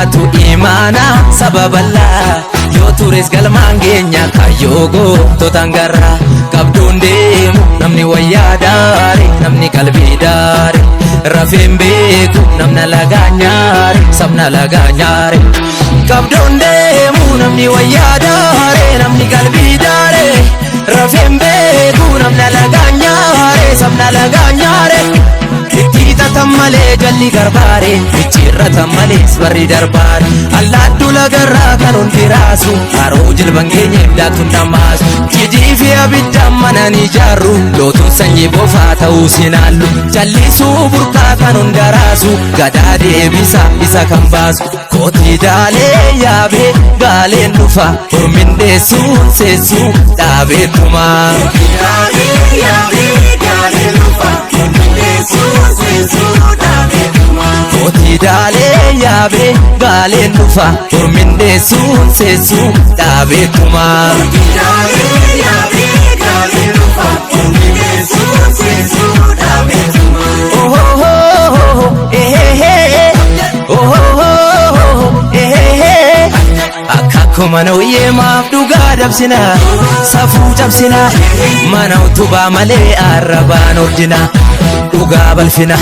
nyaatu imaana sababalla yoo tures galmaan geenya kayyoo gooftotaan garra qabduun deemu namni wayyaa daare namni qalbii daare rafeen beeku namna lagaa nyaare sabna lagaa nyaare qabduun deemu namni wayyaa daare namni qalbii daare rafeen beeku namna lagaa nyaare sabna lagaa nyaare Tatan malee jalli garbaare Ichirratan malees barri darbaare Allaattuu lagarraa kan hundi raasu Haroo jilban keenyeef daaktuun dhammaasu Jijii fi abiddaan mana ni jaarru Lootuun sanyii bofaa ta'uu sinaallu Jallisuu burqaa kan hunda raasu Gadaa deebisa isa kan baasu Kootii daalee yaabee gaaleen dhufa Hormin deessuun seessuu dhaabeettumaa Daalee yaabee gaaleen dhufa Kootii daalee yaabee gaaleen dhufa Hormin deessuun seessuu dhaabeettumaa Daalee yaabee gaaleen dhufa Hormin deessuun seessuu dhaabeettumaa Oh oh oh oh eh Oh oh oh eh Akka mana uyyee maaf dhugaa dabsina Safuu cabsina Mana utubaa malee arrabaan ordina Dhugaa balfina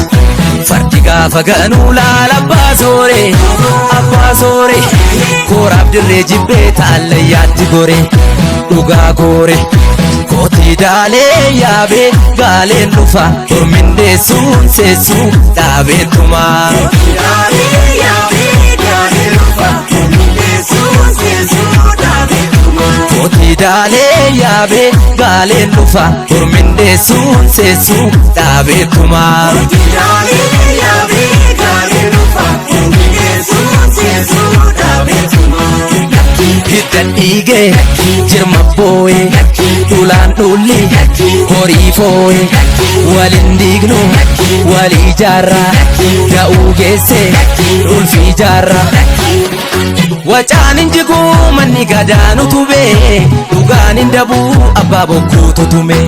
Fardi gaafa ganuu laala abbaa soore Kooraaf dirree jibbee taallayyaatti gore Dhugaa goore Kootii daalee yaabee gaaleen dhufa Hormin deessuun seessuu dhaabeettumaa Daalee yaabee gaaleen dhufa Hormin deessuun seessuu dhaabeettumaa Kootii daalee yaabee gaaleen dhufa Hormin deessuun seessuu dhaabeettumaa Daalee yaabee gaaleen dhufa Hormin deessuun seessuu dhaabeettumaa Hidda dhiigee jirma boo'ee Dhulaan dhulli horii foo'ee Walin diignu walii jaarraa Da'uu geessee ulfii jaarraa Wacaan injiguu manni gadaan utubee Dhugaan indabuu abbaa bokkuu tutume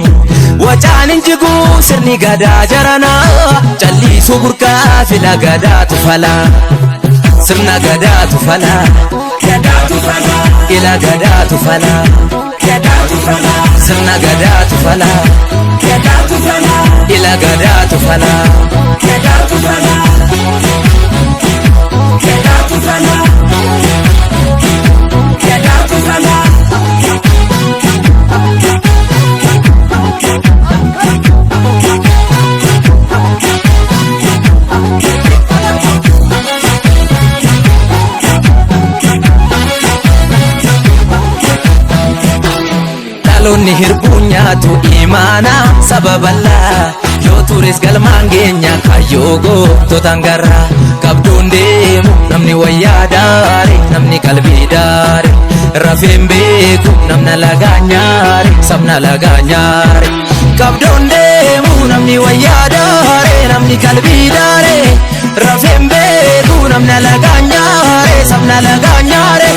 Wacaan injiguu sirni gadaa jaranaa Callisuu burqaa fila gadaatu falaa Sirna gadaatu falaa Gadaatu falaa Ila gadaatu falaa Gadaatu falaa Sirna gadaatu falaa Gadaatu falaa Ila gadaatu falaa Gadaatu falaa Gadaatu falaa Gadaatu falaa Dhaloonni hirbuu nyaatu imaana sababalla yoo tures galmaan geenya kayyoo gooftotaan garra qabduun deemu namni wayyaa daare namni qalbii daare rafeen beeku namna lagaa nyaare sabna lagaa nyaare qabduun deemu namni wayyaa daare namni qalbii daare rafeen beeku namna lagaa nyaare sabna lagaa nyaare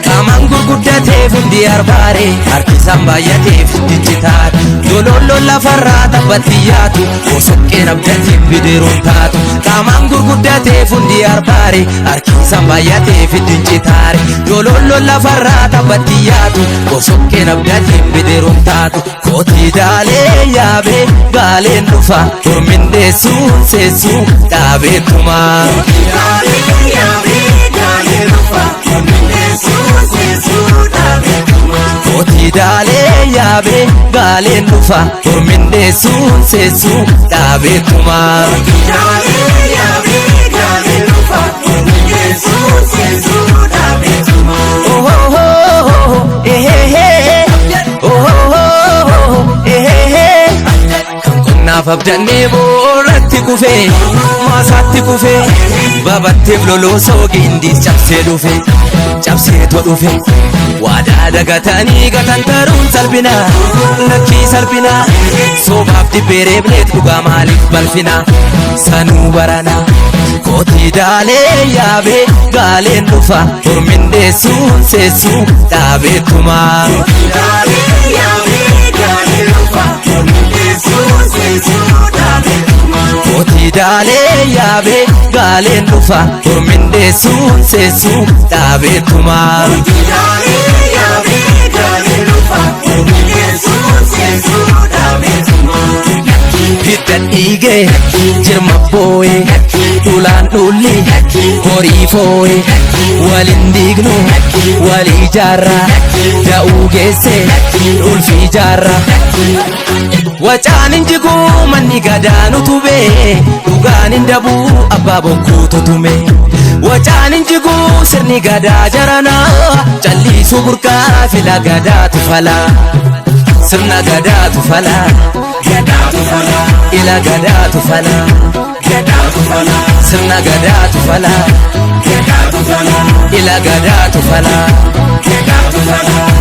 Qamaan gurguddateef hundi arbaare harkisaan baay'ateef dijjitaar Dololloon lafarraa taphatti yaatu Osoqqeen abdatiin bidiruun taatu Qamaan gurguddateef hundi arbaare harkisaan baay'ateef dijjitaar Dololloon lafarraa taphatti yaatu Osoqqeen abdatiin bidiruun taatu Kootii daalee yaabee gaaleen dhufa Hormin deessuun seessuu dhaabeettumaa Daalee yaabee gaaleen dhufa Hormin deessuun seessuu dhaabeettumaa Kootii daalee yaabee gaaleen dhufa Hormin deessuun seessuu dhaabeettumaa Daalee yaabee gaaleen dhufa Hormin deessuun seessuu dhaabeettumaa Oh oh oh oh eh Oh oh oh eh Kan qonnaaf abdannee boorratti kufee maasaatti kufee babatteef loloosoo gindis cabsee dhufe cabseetoo dhufe waadaa dagatanii gatantaruun salphina lakkii salphina soomaaf dibbeeree bileet dhugaa maaliif balfina sanuu barana kootii daalee yaabee gaaleen dhufa hormin deessuun seessuu dhaabeettumaa daalee yaabee gaaleen dhufa hormin deessuun seessuu dhaabeettumaa Kooti daalee yaabee gaaleen dhufa ormin deessuun seessuun dhaabeetuma. Kooti daalee yaabee gaaleen dhufa ormin deessuun seessuun dhaabeetuma. Hidda dhiigee jirma boo'ee dhulaan dhulli horii foo'ee waliin diignu walii jaarraa da'uu geessee ulfii jaarraa. Wacaan injiguu manni gadaan utubee dhugaan indabuu abbaa bokkuu tutume. Wacaan injiguu sirni gadaa jaranaa calliisuu burqaa fila gadaatu falaa. Sirna gadaatu falaa gadaatu falaa ila gadaatu falaa gadaatu falaa sirna gadaatu falaa gadaatu falaa ila gadaatu falaa gadaatu falaa.